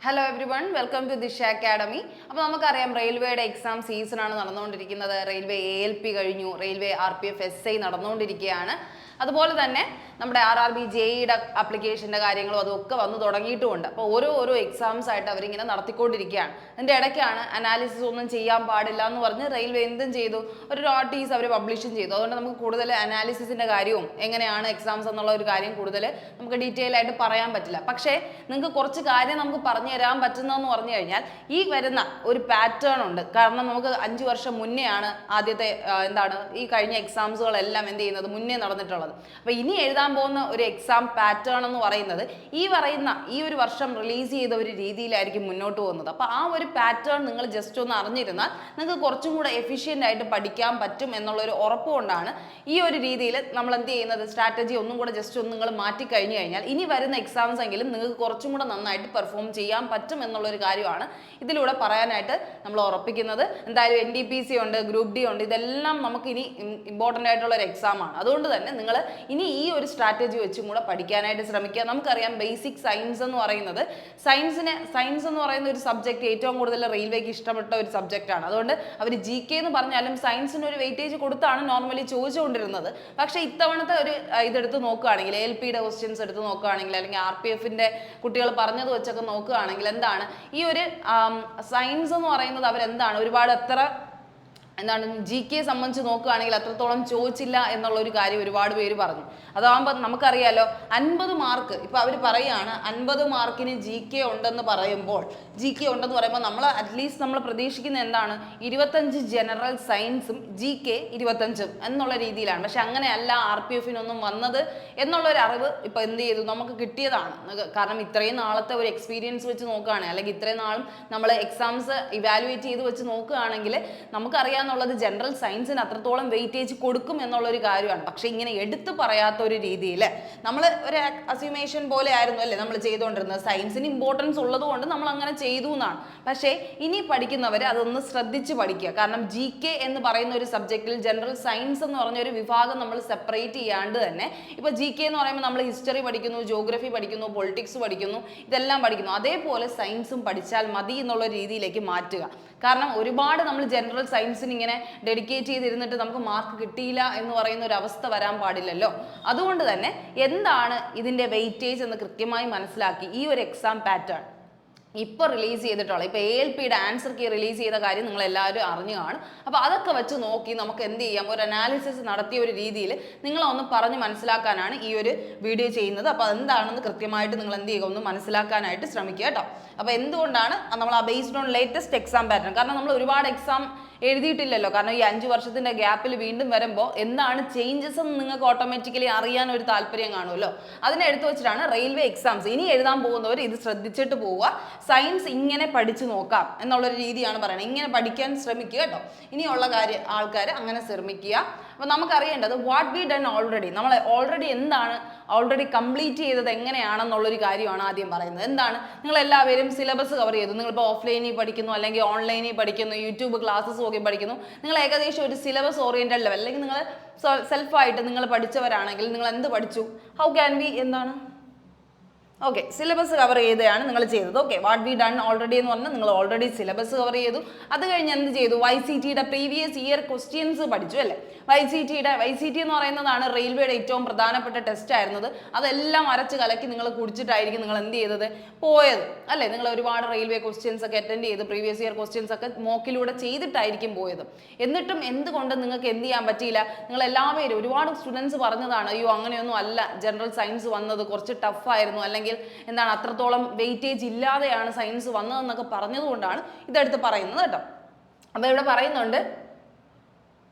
Hello everyone, welcome to Disha academy. അപ്പോൾ നമുക്കറിയാം റെയിൽവേയുടെ എക്സാം സീസണാണ് നടന്നുകൊണ്ടിരിക്കുന്നത്. റെയിൽവേ ALP കഴിഞ്ഞു, റെയിൽവേ RPF SI നടന്നുകൊണ്ടിരിക്കുകയാണ്. അതുപോലെ തന്നെ നമ്മുടെ RRB JEയുടെ ആപ്ലിക്കേഷൻ്റെ കാര്യങ്ങളും അതൊക്കെ വന്നു തുടങ്ങിയിട്ടുമുണ്ട്. അപ്പോൾ ഓരോ എക്സാംസ് ആയിട്ട് അവരിങ്ങനെ നടത്തിക്കൊണ്ടിരിക്കുകയാണ്. അതിൻ്റെ ഇടയ്ക്കാണ് അനാലിസിസ് ഒന്നും ചെയ്യാൻ പാടില്ല എന്ന് പറഞ്ഞ് റെയിൽവേ എന്തും ചെയ്തു, ഒരു നോട്ടീസ് അവർ പബ്ലിഷും ചെയ്തു. അതുകൊണ്ട് നമുക്ക് കൂടുതൽ അനാലിസിസിൻ്റെ കാര്യവും എങ്ങനെയാണ് എക്സാംസ് എന്നുള്ള ഒരു കാര്യം കൂടുതൽ നമുക്ക് ഡീറ്റെയിൽ ആയിട്ട് പറയാൻ പറ്റില്ല. പക്ഷേ നിങ്ങൾക്ക് കുറച്ച് കാര്യം നമുക്ക് പറഞ്ഞു തരാൻ പറ്റുന്നതെന്ന് പറഞ്ഞു കഴിഞ്ഞാൽ ഈ വരുന്ന ഒരു പാറ്റേൺ ഉണ്ട്. കാരണം നമുക്ക് 5 വർഷം മുന്നെയാണ് ആദ്യത്തെ ഈ കഴിഞ്ഞ എക്സാംസുകളെല്ലാം എന്ത് ചെയ്യുന്നത് മുന്നേ നടന്നിട്ടുള്ളത്. അപ്പോൾ ഇനി എഴുതാൻ പോകുന്ന ഒരു എക്സാം പാറ്റേൺ എന്ന് പറയുന്നത് ഈ ഒരു വർഷം റിലീസ് ചെയ്ത ഒരു രീതിയിലായിരിക്കും മുന്നോട്ട് പോകുന്നത്. അപ്പോൾ ആ ഒരു പാറ്റേൺ നിങ്ങൾ ജസ്റ്റ് ഒന്ന് അറിഞ്ഞിരുന്നാൽ നിങ്ങൾക്ക് കുറച്ചും കൂടെ എഫിഷ്യൻ്റ് ആയിട്ട് പഠിക്കാൻ പറ്റും എന്നുള്ളൊരു ഉറപ്പ് കൊണ്ടാണ് ഈ ഒരു രീതിയിൽ നമ്മൾ എന്ത് ചെയ്യുന്നത്, സ്ട്രാറ്റജി ഒന്നും കൂടെ ജസ്റ്റ് ഒന്ന് നിങ്ങൾ മാറ്റി കഴിഞ്ഞു കഴിഞ്ഞാൽ ഇനി വരുന്ന എക്സാംസ് എങ്കിലും നിങ്ങൾക്ക് കുറച്ചും കൂടെ നന്നായിട്ട് പെർഫോം ചെയ്യാൻ പറ്റും എന്നുള്ളൊരു കാര്യമാണ് ഇതിലൂടെ പറയാനായിട്ട് നമ്മൾ ഉറപ്പിക്കുന്നത്. എന്തായാലും NTPC ഉണ്ട്, ഗ്രൂപ്പ് D ഉണ്ട്, ഇതെല്ലാം നമുക്ക് ഇനി ഇമ്പോർട്ടൻ്റ് ആയിട്ടുള്ള ഒരു എക്സാമാണ്. അതുകൊണ്ട് തന്നെ നിങ്ങൾ ഇനി ഈ ഒരു സ്ട്രാറ്റജി വെച്ചും കൂടെ പഠിക്കാനായിട്ട് ശ്രമിക്കുക. നമുക്കറിയാം ബേസിക് സയൻസ് എന്ന് പറയുന്നത് സയൻസ് എന്ന് പറയുന്ന ഒരു സബ്ജക്റ്റ് ഏറ്റവും കൂടുതൽ റെയിൽവേക്ക് ഇഷ്ടപ്പെട്ട ഒരു സബ്ജക്റ്റാണ്. അതുകൊണ്ട് അവർ GK എന്ന് പറഞ്ഞാലും സയൻസിന് ഒരു വെയിറ്റേജ് കൊടുത്താണ് നോർമലി ചോദിച്ചുകൊണ്ടിരുന്നത്. പക്ഷേ ഇത്തവണത്തെ ഒരു ഇതെടുത്ത് നോക്കുകയാണെങ്കിൽ, ALPയുടെ ക്വസ്റ്റ്യൻസ് എടുത്ത് നോക്കുകയാണെങ്കിൽ, അല്ലെങ്കിൽ RPFൻ്റെ കുട്ടികൾ പറഞ്ഞത് വെച്ചൊക്കെ നോക്കുകയാണെങ്കിൽ എന്താണ് ഈ ഒരു സയൻസ് എന്ന് പറയുന്നത് അവരെന്താണ് ഒരുപാട് GK സംബന്ധിച്ച് നോക്കുകയാണെങ്കിൽ അത്രത്തോളം ചോദിച്ചില്ല എന്നുള്ള ഒരു കാര്യം ഒരുപാട് പേര് പറഞ്ഞു. അതാകുമ്പോൾ നമുക്കറിയാലോ 50 മാർക്ക് ഇപ്പോൾ അവർ പറയുകയാണ് 50 മാർക്കിന് GK ഉണ്ടെന്ന് പറയുമ്പോൾ നമ്മൾ അറ്റ്ലീസ്റ്റ് നമ്മൾ പ്രതീക്ഷിക്കുന്ന എന്താണ് 25 ജനറൽ സയൻസും GK 25 എന്നുള്ള രീതിയിലാണ്. പക്ഷെ അങ്ങനെയല്ല RPFനൊന്നും വന്നത് എന്നുള്ളൊരു അറിവ് ഇപ്പോൾ എന്ത് ചെയ്തു നമുക്ക് കിട്ടിയതാണ്. കാരണം ഇത്രയും നാളത്തെ ഒരു എക്സ്പീരിയൻസ് വെച്ച് നോക്കുകയാണെങ്കിൽ, അല്ലെങ്കിൽ ഇത്രയും നാളും നമ്മൾ എക്സാംസ് ഇവാലുവേറ്റ് ചെയ്ത് വെച്ച് നോക്കുകയാണെങ്കിൽ നമുക്കറിയാം ുള്ളത് ജനറൽ സയൻസിന് അത്രത്തോളം വെയിറ്റേജ് കൊടുക്കും എന്നുള്ളൊരു കാര്യമാണ്. പക്ഷെ ഇങ്ങനെ എടുത്തു പറയാത്ത ഒരു രീതിയിൽ നമ്മൾ ഒരു അസ്യൂമേഷൻ പോലെ ആയിരുന്നു അല്ലേ നമ്മൾ ചെയ്തുകൊണ്ടിരുന്നത്. സയൻസിന് ഇമ്പോർട്ടൻസ് ഉള്ളത് കൊണ്ട് നമ്മൾ അങ്ങനെ ചെയ്തു എന്നാണ്. പക്ഷേ ഇനി പഠിക്കുന്നവർ അതൊന്ന് ശ്രദ്ധിച്ച് പഠിക്കുക. കാരണം GK എന്ന് പറയുന്ന ഒരു സബ്ജക്റ്റിൽ ജനറൽ സയൻസ് എന്ന് പറഞ്ഞ ഒരു വിഭാഗം നമ്മൾ സെപ്പറേറ്റ് ചെയ്യാണ്ട് തന്നെ ഇപ്പോൾ GK എന്ന് പറയുമ്പോൾ നമ്മൾ ഹിസ്റ്ററി പഠിക്കുന്നു, ജോഗ്രഫി പഠിക്കുന്നു, പൊളിറ്റിക്സ് പഠിക്കുന്നു, ഇതെല്ലാം പഠിക്കുന്നു. അതേപോലെ സയൻസും പഠിച്ചാൽ മതി എന്നുള്ള രീതിയിലേക്ക് മാറ്റുക. കാരണം ഒരുപാട് നമ്മൾ ജനറൽ സയൻസിന് ഇങ്ങനെ ഡെഡിക്കേറ്റ് ചെയ്തിരുന്നിട്ട് നമുക്ക് മാർക്ക് കിട്ടിയില്ല എന്ന് പറയുന്ന ഒരു അവസ്ഥ വരാൻ പാടില്ലല്ലോ. അതുകൊണ്ട് തന്നെ എന്താണ് ഇതിൻ്റെ വെയിറ്റേജ് എന്ന് കൃത്യമായി മനസ്സിലാക്കി ഈ ഒരു എക്സാം പാറ്റേൺ ഇപ്പോൾ റിലീസ് ചെയ്തിട്ടുള്ള ഇപ്പോൾ ALPയുടെ ആൻസർ കീ റിലീസ് ചെയ്ത കാര്യം നിങ്ങൾ എല്ലാവരും അറിഞ്ഞു കാണും. അപ്പോൾ അതൊക്കെ വെച്ച് നോക്കി നമുക്ക് എന്ത് ചെയ്യാം, ഒരു അനാലിസിസ് നടത്തിയ ഒരു രീതിയിൽ നിങ്ങളൊന്ന് പറഞ്ഞ് മനസ്സിലാക്കാനാണ് ഈ ഒരു വീഡിയോ ചെയ്യുന്നത്. അപ്പോൾ എന്താണെന്ന് കൃത്യമായിട്ട് നിങ്ങൾ എന്ത് ചെയ്യുക, ഒന്ന് മനസ്സിലാക്കാനായിട്ട് ശ്രമിക്കുക കേട്ടോ. അപ്പോൾ എന്തുകൊണ്ടാണ് നമ്മൾ ആ based on latest exam pattern, കാരണം നമ്മൾ ഒരുപാട് എക്സാം എഴുതിയിട്ടില്ലല്ലോ. കാരണം ഈ 5 വർഷത്തിൻ്റെ ഗ്യാപ്പിൽ വീണ്ടും വരുമ്പോൾ എന്താണ് ചേഞ്ചസ് എന്ന് നിങ്ങൾക്ക് ഓട്ടോമാറ്റിക്കലി അറിയാൻ ഒരു താല്പര്യം കാണുമല്ലോ. അതിനെ എടുത്തു വെച്ചിട്ടാണ് റെയിൽവേ എക്സാംസ് ഇനി എഴുതാൻ പോകുന്നവർ ഇത് ശ്രദ്ധിച്ചിട്ട് പോവുക. സയൻസ് ഇങ്ങനെ പഠിച്ചു നോക്കാം എന്നുള്ളൊരു രീതിയാണ് പറയുന്നത്. ഇങ്ങനെ പഠിക്കാൻ ശ്രമിക്കുക കേട്ടോ. ഇനിയുള്ള ആൾക്കാർ അങ്ങനെ ശ്രമിക്കുക. അപ്പോൾ നമുക്കറിയേണ്ടത് വാട്ട് വി ഡൺ ഓൾറെഡി, നമ്മൾ ഓൾറെഡി കംപ്ലീറ്റ് ചെയ്തത് എങ്ങനെയാണെന്നുള്ളൊരു കാര്യമാണ് ആദ്യം പറയുന്നത്. എന്താണ്, നിങ്ങൾ എല്ലാവരും സിലബസ് കവർ ചെയ്തു. നിങ്ങളിപ്പോൾ ഓഫ്ലൈനിൽ പഠിക്കുന്നു, അല്ലെങ്കിൽ ഓൺലൈനിൽ പഠിക്കുന്നു, യൂട്യൂബ് ക്ലാസ്സസ് നോക്കി പഠിക്കുന്നു. നിങ്ങൾ ഏകദേശം ഒരു സിലബസ് ഓറിയൻറ്റഡ് ലെവൽ, അല്ലെങ്കിൽ നിങ്ങൾ സെൽഫായിട്ട് നിങ്ങൾ പഠിച്ചവരാണെങ്കിൽ നിങ്ങൾ എന്ത് പഠിച്ചു, how can we okay syllabus cover ചെയ്താണ് നിങ്ങൾ ചെയ്തത്. Okay, what we done already എന്ന് പറഞ്ഞാൽ നിങ്ങൾ ഓൾറെഡി സിലബസ് കവർ ചെയ്തു. അത് കഴിഞ്ഞ് എന്ത് ചെയ്തു, YCTയുടെ പ്രീവിയസ് ഇയർ ക്വസ്റ്റ്യൻസ് പഠിച്ചു അല്ലേ. YCT എന്ന് പറയുന്നതാണ് റെയിൽവേയുടെ ഏറ്റവും പ്രധാനപ്പെട്ട ടെസ്റ്റ് ആയിരുന്നത്. അതെല്ലാം അരച്ച് കലക്കി നിങ്ങൾ കുടിച്ചിട്ടായിരിക്കും നിങ്ങൾ എന്ത് ചെയ്തത് പോയത് അല്ലേ. നിങ്ങൾ ഒരുപാട് റെയിൽവേ ക്വസ്റ്റ്യൻസ് ഒക്കെ അറ്റൻഡ് ചെയ്ത് പ്രീവിയസ് ഇയർ ക്വസ്റ്റ്യൻസ് ഒക്കെ മോക്കിലൂടെ ചെയ്തിട്ടായിരിക്കും പോയത്. എന്നിട്ടും എന്തുകൊണ്ട് നിങ്ങൾക്ക് എന്ത് ചെയ്യാൻ പറ്റിയില്ല, നിങ്ങൾ എല്ലാവരും ഒരുപാട് സ്റ്റുഡൻസ് പറഞ്ഞതാണ്, അയ്യോ അങ്ങനെയൊന്നും അല്ല, ജനറൽ സയൻസ് വന്നത് കുറച്ച് ടഫായിരുന്നു, അല്ലെങ്കിൽ അത്രത്തോളം വെയിറ്റേജ് ഇല്ലാതെയാണ് സയൻസ് വന്നതെന്നൊക്കെ പറഞ്ഞതുകൊണ്ടാണ് ഇതെടുത്ത് പറയുന്നത് കേട്ടോ. അപ്പോൾ ഇവിടെ പറയുന്നുണ്ട്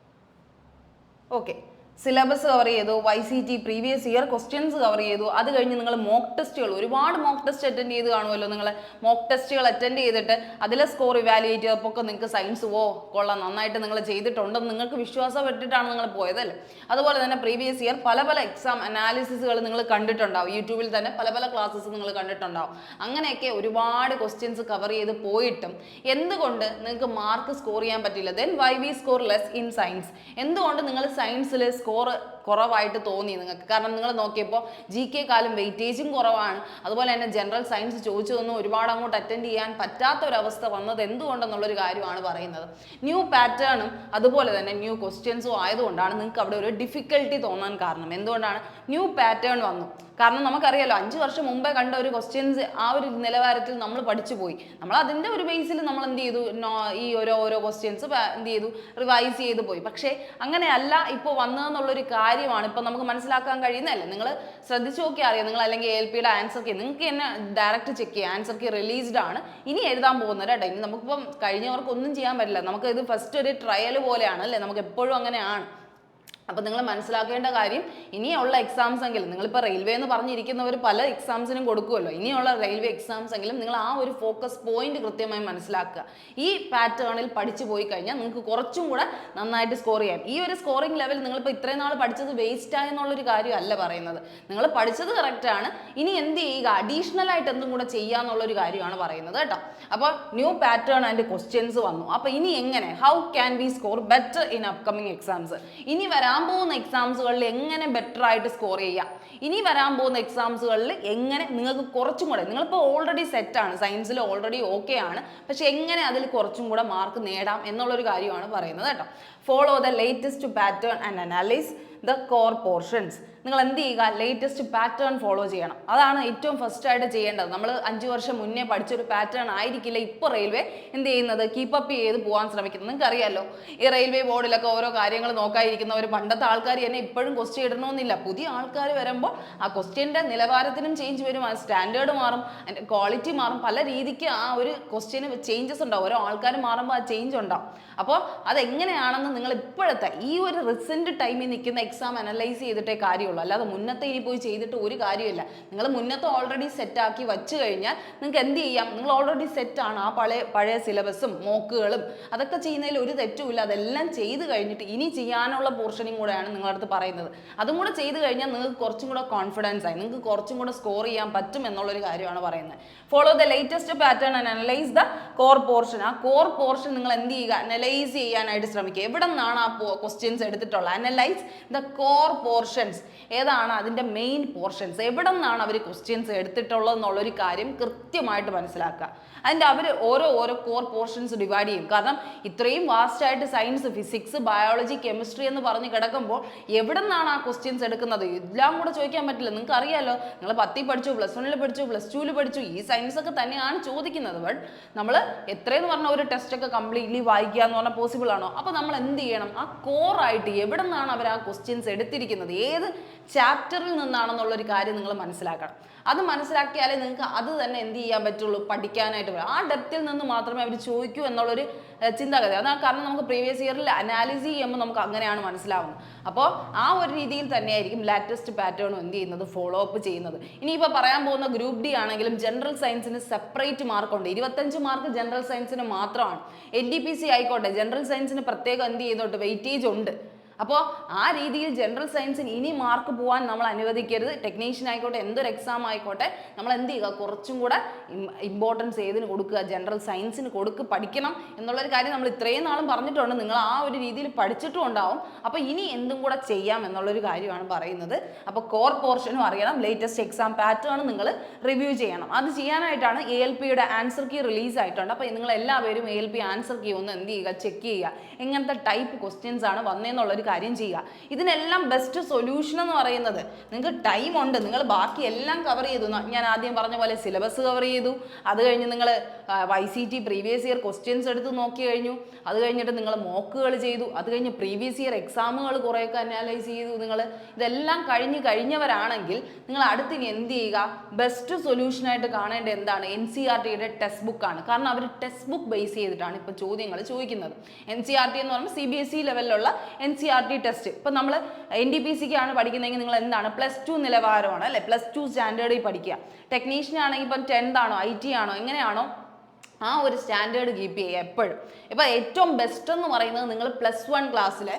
ഓക്കെ സിലബസ് കവർ ചെയ്തു, YCT previous year questions cover ചെയ്തു. അത് കഴിഞ്ഞ് നിങ്ങൾ മോക്ക് ടെസ്റ്റുകൾ, ഒരുപാട് മോക്ക് ടെസ്റ്റ് അറ്റൻഡ് ചെയ്ത് കാണുമല്ലോ. നിങ്ങൾ മോക്ക് ടെസ്റ്റുകൾ അറ്റൻഡ് ചെയ്തിട്ട് അതിലെ സ്കോർ ഇവാലുവേറ്റ് ചെയ്തപ്പോൾ നിങ്ങൾക്ക് സയൻസ് കൊള്ളാം, നന്നായിട്ട് നിങ്ങൾ ചെയ്തിട്ടുണ്ടെന്ന് നിങ്ങൾക്ക് വിശ്വാസം ഇട്ടിട്ടാണ് നിങ്ങൾ പോയതല്ലേ. അതുപോലെ തന്നെ പ്രീവിയസ് ഇയർ പല എക്സാം അനാലിസിസുകൾ നിങ്ങൾ കണ്ടിട്ടുണ്ടാവും. യൂട്യൂബിൽ തന്നെ പല ക്ലാസ്സസ് നിങ്ങൾ കണ്ടിട്ടുണ്ടാവും. അങ്ങനെയൊക്കെ ഒരുപാട് ക്വസ്റ്റ്യൻസ് കവർ ചെയ്ത് പോയിട്ടും എന്തുകൊണ്ട് നിങ്ങൾക്ക് മാർക്ക് സ്കോർ ചെയ്യാൻ പറ്റില്ല? Then why we score less in science, എന്തുകൊണ്ട് നിങ്ങൾ സയൻസിൽ സ്കോർ കുറവായിട്ട് തോന്നി നിങ്ങൾക്ക്? കാരണം നിങ്ങൾ നോക്കിയപ്പോൾ GK കാലും വെയിറ്റേജും കുറവാണ്. അതുപോലെ തന്നെ ജനറൽ സയൻസ് ചോദിച്ചതൊന്നും ഒരുപാട് അങ്ങോട്ട് അറ്റൻഡ് ചെയ്യാൻ പറ്റാത്ത ഒരവസ്ഥ വന്നത് എന്തുകൊണ്ടെന്നുള്ളൊരു കാര്യമാണ് പറയുന്നത്. ന്യൂ പാറ്റേണും അതുപോലെ തന്നെ ന്യൂ ക്വസ്റ്റ്യൻസും ആയതുകൊണ്ടാണ് നിങ്ങൾക്ക് അവിടെ ഒരു ഡിഫിക്കൽട്ടി തോന്നാൻ കാരണം. എന്തുകൊണ്ടാണ്? ന്യൂ പാറ്റേൺ വന്നു. കാരണം നമുക്കറിയാലോ 5 വർഷം മുമ്പേ കണ്ട ഒരു ക്വസ്റ്റ്യൻസ് ആ ഒരു നിലവാരത്തിൽ നമ്മൾ പഠിച്ചു പോയി. നമ്മൾ അതിൻ്റെ ഒരു ബേസിൽ നമ്മൾ എന്ത് ചെയ്തു, ഈ ഓരോ ക്വസ്റ്റ്യൻസ് എന്ത് ചെയ്തു, റിവൈസ് ചെയ്ത് പോയി. പക്ഷേ അങ്ങനെയല്ല ഇപ്പോൾ വന്നതെന്നുള്ളൊരു കാര്യമാണ് ഇപ്പോൾ നമുക്ക് മനസ്സിലാക്കാൻ കഴിയുന്നതല്ലേ. നിങ്ങൾ ശ്രദ്ധിച്ചു നോക്കിയാൽ അറിയാം. നിങ്ങൾ അല്ലെങ്കിൽ ALP ആൻസർ കീ നിങ്ങൾക്ക് തന്നെ ഡയറക്റ്റ് ചെക്ക് ചെയ്യാം. ആൻസർ കീ റിലീസ്ഡ് ആണ്, ഇനി എഴുതാൻ പോകുന്നത് കേട്ടോ. ഇനി നമുക്കിപ്പം കഴിഞ്ഞവർക്ക് ഒന്നും ചെയ്യാൻ പറ്റില്ല. നമുക്ക് ഇത് ഫസ്റ്റ് ഒരു ട്രയൽ പോലെയാണ് അല്ലേ, നമുക്ക് എപ്പോഴും അങ്ങനെയാണ്. അപ്പോൾ നിങ്ങൾ മനസ്സിലാക്കേണ്ട കാര്യം, ഇനിയുള്ള എക്സാംസ് എങ്കിലും നിങ്ങളിപ്പോൾ റെയിൽവേ എന്ന് പറഞ്ഞിരിക്കുന്നവർ പല എക്സാംസിനും കൊടുക്കുമല്ലോ, ഇനിയുള്ള റെയിൽവേ എക്സാംസ് എങ്കിലും നിങ്ങൾ ആ ഒരു ഫോക്കസ് പോയിന്റ് കൃത്യമായി മനസ്സിലാക്കുക. ഈ പാറ്റേണിൽ പഠിച്ചു പോയി കഴിഞ്ഞാൽ നിങ്ങൾക്ക് കുറച്ചും കൂടെ നന്നായിട്ട് സ്കോർ ചെയ്യാം. ഈ ഒരു സ്കോറിംഗ് ലെവൽ നിങ്ങളിപ്പോൾ ഇത്രയും നാൾ പഠിച്ചത് വേസ്റ്റ് ആയെന്നുള്ളൊരു കാര്യമല്ല പറയുന്നത്. നിങ്ങൾ പഠിച്ചത് കറക്റ്റാണ്, ഇനി എന്ത് ചെയ്യുക, അഡീഷണൽ ആയിട്ട് എന്തും കൂടെ ചെയ്യാന്നുള്ളൊരു കാര്യമാണ് പറയുന്നത് കേട്ടോ. അപ്പോൾ ന്യൂ പാറ്റേൺ ആൻഡ് ക്വസ്റ്റ്യൻസ് വന്നു. അപ്പോൾ ഇനി എങ്ങനെ, how can we score better in upcoming exams? ഇനി വരാൻ പോകുന്ന എക്സാംസുകളിൽ എങ്ങനെ ബെറ്റർ ആയിട്ട് സ്കോർ ചെയ്യാം, ഇനി വരാൻ പോകുന്ന എക്സാംസുകളിൽ എങ്ങനെ നിങ്ങൾക്ക് കുറച്ചും കൂടെ, നിങ്ങളിപ്പോൾ ഓൾറെഡി സെറ്റാണ്, സയൻസിൽ ഓൾറെഡി ഓക്കെ ആണ്, പക്ഷെ എങ്ങനെ അതിൽ കുറച്ചും കൂടെ മാർക്ക് നേടാം എന്നുള്ളൊരു കാര്യമാണ് പറയുന്നത് കേട്ടോ. Follow the latest pattern and analyse the core portions. നിങ്ങൾ എന്ത് ചെയ്യുക, ലേറ്റസ്റ്റ് പാറ്റേൺ ഫോളോ ചെയ്യണം. അതാണ് ഏറ്റവും ഫസ്റ്റ് ആയിട്ട് ചെയ്യേണ്ടത്. നമ്മൾ 5 വർഷം മുന്നേ പഠിച്ചൊരു പാറ്റേൺ ആയിരിക്കില്ല ഇപ്പോൾ റെയിൽവേ എന്ത് ചെയ്യുന്നത്, കീപ്പപ്പ് ചെയ്ത് പോകാൻ ശ്രമിക്കുന്നത്. നിങ്ങൾക്ക് അറിയാമല്ലോ, ഈ റെയിൽവേ ബോർഡിലൊക്കെ ഓരോ കാര്യങ്ങൾ നോക്കാതിരിക്കുന്നവർ, പണ്ടത്തെ ആൾക്കാർ തന്നെ ഇപ്പോഴും ക്വസ്റ്റ്യൻ ഇടണമെന്നില്ല. പുതിയ ആൾക്കാർ വരുമ്പോൾ ആ ക്വസ്റ്റ്യൻ്റെ നിലവാരത്തിനും ചേഞ്ച് വരും, ആ സ്റ്റാൻഡേർഡ് മാറും, അതിൻ്റെ ക്വാളിറ്റി മാറും, പല രീതിക്ക് ആ ഒരു ക്വസ്റ്റ്യന് ചേഞ്ചസ് ഉണ്ടാവും. ഓരോ ആൾക്കാർ മാറുമ്പോൾ ആ ചേഞ്ച് ഉണ്ടാവും. അപ്പോൾ അതെങ്ങനെയാണെന്ന് നിങ്ങൾ ഇപ്പോഴത്തെ ഈ ഒരു റിസൻറ്റ് ടൈമിൽ നിൽക്കുന്ന എക്സാം അനലൈസ് ചെയ്തിട്ടേ കാര്യമുള്ളൂ. അല്ലാതെ മുന്നത്തെ ഇനി പോയി ചെയ്തിട്ട് ഒരു കാര്യമില്ല. നിങ്ങൾ മുന്നത്തെ ഓൾറെഡി സെറ്റാക്കി വെച്ച് കഴിഞ്ഞാൽ നിങ്ങൾക്ക് എന്ത് ചെയ്യാം, നിങ്ങൾ ഓൾറെഡി സെറ്റാണ്. ആ പഴയ സിലബസും മോക്കുകളും അതൊക്കെ ചെയ്യുന്നതിൽ ഒരു തെറ്റുമില്ല. അതെല്ലാം ചെയ്ത് കഴിഞ്ഞിട്ട് ഇനി ചെയ്യാനുള്ള പോർഷനും കൂടെയാണ് നിങ്ങളുടെ അടുത്ത് പറയുന്നത്. അതും കൂടെ ചെയ്ത് കഴിഞ്ഞാൽ നിങ്ങൾക്ക് കുറച്ചും കൂടെ കോൺഫിഡൻസ് ആയി, നിങ്ങൾക്ക് കുറച്ചും കൂടെ സ്കോർ ചെയ്യാൻ പറ്റും എന്നുള്ളൊരു കാര്യമാണ് പറയുന്നത്. Follow the latest pattern and analyse the core portion. ആ കോർ പോർഷൻ നിങ്ങൾ എന്ത് ചെയ്യുക, അനലൈസ് ചെയ്യാനായിട്ട് ശ്രമിക്കുക. എവിടെ നിന്നാണ് ആ ക്വസ്റ്റ്യൻസ് എടുത്തിട്ടുള്ളത്, അനലൈസ് ദ കോർ പോർഷൻസ്. ഏതാണ് അതിൻ്റെ മെയിൻ പോർഷൻസ്, എവിടെ നിന്നാണ് അവർ ക്വസ്റ്റ്യൻസ് എടുത്തിട്ടുള്ളത് എന്നുള്ളൊരു കാര്യം കൃത്യമായിട്ട് മനസ്സിലാക്കുക. അതിൻ്റെ അവർ ഓരോ കോർ പോർഷൻസ് ഡിവൈഡ് ചെയ്യും. കാരണം ഇത്രയും വാസ്റ്റായിട്ട് സയൻസ്, ഫിസിക്സ്, ബയോളജി, കെമിസ്ട്രി എന്ന് പറഞ്ഞ് കിടക്കുമ്പോൾ എവിടെ നിന്നാണ് ആ ക്വസ്റ്റ്യൻസ് എടുക്കുന്നത് എല്ലാം കൂടെ ചോദിക്കാൻ പറ്റില്ല. നിങ്ങൾക്ക് അറിയാമല്ലോ, നിങ്ങൾ 10ൽ പഠിച്ചു, +1 പഠിച്ചു, +2 പഠിച്ചു, ഈ സയൻസ് ഒക്കെ തന്നെയാണ് ചോദിക്കുന്നത്. ബട്ട് നമ്മൾ എത്രയെന്ന് പറഞ്ഞാൽ ഒരു ടെസ്റ്റൊക്കെ കംപ്ലീറ്റ്ലി വായിക്കുക എന്ന് പറഞ്ഞാൽ പോസിബിൾ ആണോ? അപ്പോൾ നമ്മൾ എന്ത് ചെയ്യണം, ആ കോറായിട്ട് എവിടെ നിന്നാണ് അവർ ആ ക്വസ്റ്റ്യൻസ് എടുത്തിരിക്കുന്നത്, ഏത് ചാപ്റ്ററിൽ നിന്നാണെന്നുള്ളൊരു കാര്യം നിങ്ങൾ മനസ്സിലാക്കണം. അത് മനസ്സിലാക്കിയാലേ നിങ്ങൾക്ക് അത് തന്നെ എന്ത് ചെയ്യാൻ പറ്റുള്ളൂ, പഠിക്കാനായിട്ട് പറ്റും. ആ ഡെപ്തിൽ നിന്ന് മാത്രമേ അവർ ചോദിക്കൂ എന്നുള്ളൊരു ചിന്താഗതി. അതാണ് കാരണം നമുക്ക് പ്രീവിയസ് ഇയറിൽ അനാലിസ് ചെയ്യുമ്പോൾ നമുക്ക് അങ്ങനെയാണ് മനസ്സിലാവുന്നത്. അപ്പോൾ ആ ഒരു രീതിയിൽ തന്നെയായിരിക്കും ലേറ്റസ്റ്റ് പാറ്റേണും എന്ത് ചെയ്യുന്നത്, ഫോളോ അപ്പ് ചെയ്യുന്നത്. ഇനിയിപ്പോൾ പറയാൻ പോകുന്ന ഗ്രൂപ്പ് ഡി ആണെങ്കിലും ജനറൽ സയൻസിന് സെപ്പറേറ്റ് മാർക്കുണ്ട്. 25 മാർക്ക് ജനറൽ സയൻസിന് മാത്രമാണ്. NTPC ആയിക്കോട്ടെ, ജനറൽ സയൻസിന് പ്രത്യേകം എന്ത് ചെയ്യുന്നുണ്ട്, വെയിറ്റേജ് ഉണ്ട്. അപ്പോൾ ആ രീതിയിൽ ജനറൽ സയൻസിന് ഇനി മാർക്ക് പോകാൻ നമ്മൾ അനുവദിക്കരുത്. ടെക്നീഷ്യൻ ആയിക്കോട്ടെ, എന്തൊരു എക്സാം ആയിക്കോട്ടെ, നമ്മൾ എന്ത് ചെയ്യുക, കുറച്ചും കൂടെ ഇമ്പോർട്ടൻസ് ഏതിന് കൊടുക്കുക, ജനറൽ സയൻസിന് പഠിക്കണം എന്നുള്ളൊരു കാര്യം നമ്മൾ ഇത്രയും നാളും പറഞ്ഞിട്ടുണ്ട്. നിങ്ങൾ ആ ഒരു രീതിയിൽ പഠിച്ചിട്ടും ഉണ്ടാവും. അപ്പോൾ ഇനി എന്തും കൂടെ ചെയ്യാം എന്നുള്ളൊരു കാര്യമാണ് പറയുന്നത്. അപ്പോൾ കോർ പോർഷനും അറിയണം, ലേറ്റസ്റ്റ് എക്സാം പാറ്റേൺ നിങ്ങൾ റിവ്യൂ ചെയ്യണം. അത് ചെയ്യാനായിട്ടാണ് ALPയുടെ ആൻസർ കീ റിലീസ് ആയിട്ടുണ്ട്. അപ്പോൾ നിങ്ങൾ എല്ലാവരും ALP ആൻസർ കീ ഒന്ന് എന്ത് ചെയ്യുക, ചെക്ക് ചെയ്യുക, എങ്ങനത്തെ ടൈപ്പ് ക്വസ്റ്റ്യൻസ് ആണ് വന്നതെന്നുള്ളൊരു കാര്യം ചെയ്യുക. ഇതിനെല്ലാം ബെസ്റ്റ് സൊല്യൂഷൻ എന്ന് പറയുന്നത്, നിങ്ങൾക്ക് ടൈം ഉണ്ട്, നിങ്ങൾ ബാക്കി എല്ലാം കവർ ചെയ്തു. ഞാൻ ആദ്യം പറഞ്ഞ പോലെ സിലബസ് കവർ ചെയ്തു, അത് കഴിഞ്ഞ് നിങ്ങൾ YCT പ്രീവിയസ് ഇയർ ക്വസ്റ്റ്യൻസ് എടുത്ത് നോക്കി കഴിഞ്ഞു, അത് കഴിഞ്ഞിട്ട് നിങ്ങൾ മോക്കുകൾ ചെയ്തു, അത് കഴിഞ്ഞ് പ്രീവിയസ് ഇയർ എക്സാമുകൾ കുറേയൊക്കെ അനലൈസ് ചെയ്തു. നിങ്ങൾ ഇതെല്ലാം കഴിഞ്ഞവരാണെങ്കിൽ നിങ്ങൾ അടുത്തിനി എന്ത് ചെയ്യുക, ബെസ്റ്റ് സൊല്യൂഷനായിട്ട് കാണേണ്ടത് എന്താണ്, NCERTയുടെ ടെക്സ്റ്റ് ബുക്കാണ്. കാരണം അവർ ടെക്സ്റ്റ് ബുക്ക് ബേസ് ചെയ്തിട്ടാണ് ഇപ്പോൾ ചോദ്യങ്ങൾ ചോദിക്കുന്നത്. NCERT എന്ന് പറയുമ്പോൾ CBSE ലെവലിലുള്ള NCERT ടെസ്റ്റ്. ഇപ്പം നമ്മൾ NTPCക്ക് ആണ് പഠിക്കുന്നതെങ്കിൽ നിങ്ങൾ എന്താണ്, +2 നിലവാരമാണ് അല്ലേ, +2 സ്റ്റാൻഡേർഡിൽ പഠിക്കുക. ടെക്നീഷ്യൻ ആണെങ്കിൽ ഇപ്പം 10th ആണോ IT ആണോ എങ്ങനെയാണോ ആ ഒരു സ്റ്റാൻഡേർഡ് കീപ്പ് ചെയ്യുക എപ്പോഴും. ഇപ്പോൾ ഏറ്റവും ബെസ്റ്റ് എന്ന് പറയുന്നത് നിങ്ങൾ +1 ക്ലാസ്സിലെ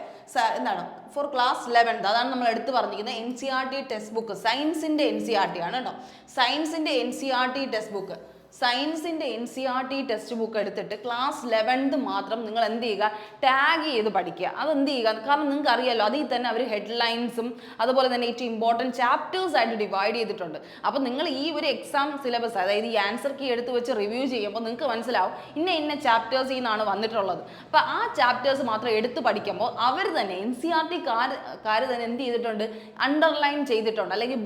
എന്താണ് ഫോർ ക്ലാസ് 11th, അതാണ് നമ്മൾ എടുത്ത് പറഞ്ഞിരിക്കുന്നത് NCERT ടെക്സ്റ്റ് ബുക്ക്. സയൻസിൻ്റെ NCERT ആണ് കേട്ടോ, സയൻസിൻ്റെ NCERT ടെക്സ്റ്റ് ബുക്ക്. സയൻസിൻ്റെ NCERT ടെക്സ്റ്റ് ബുക്ക് എടുത്തിട്ട് ക്ലാസ് 11th മാത്രം നിങ്ങൾ എന്ത് ചെയ്യുക, ടാഗ് ചെയ്ത് പഠിക്കുക. അതെന്ത് ചെയ്യുക, കാരണം നിങ്ങൾക്ക് അറിയാലോ അതിൽ തന്നെ അവർ ഹെഡ്ലൈൻസും അതുപോലെ തന്നെ ഏറ്റവും ഇമ്പോർട്ടൻറ്റ് ചാപ്റ്റേഴ്സ് ആയിട്ട് ഡിവൈഡ് ചെയ്തിട്ടുണ്ട്. അപ്പോൾ നിങ്ങൾ ഈ ഒരു എക്സാം സിലബസ്, അതായത് ഈ ആൻസർ കീ എടുത്ത് വെച്ച് റിവ്യൂ ചെയ്യുമ്പോൾ നിങ്ങൾക്ക് മനസ്സിലാവും ഇന്ന ചാപ്റ്റേഴ്സിൽ നിന്നാണ് വന്നിട്ടുള്ളത്. അപ്പോൾ ആ ചാപ്റ്റേഴ്സ് മാത്രം എടുത്ത് പഠിക്കുമ്പോൾ അവർ തന്നെ NCERT-കാർ തന്നെ എന്ത് ചെയ്തിട്ടുണ്ട്, അണ്ടർലൈൻ ചെയ്തിട്ടുണ്ട്, അല്ലെങ്കിൽ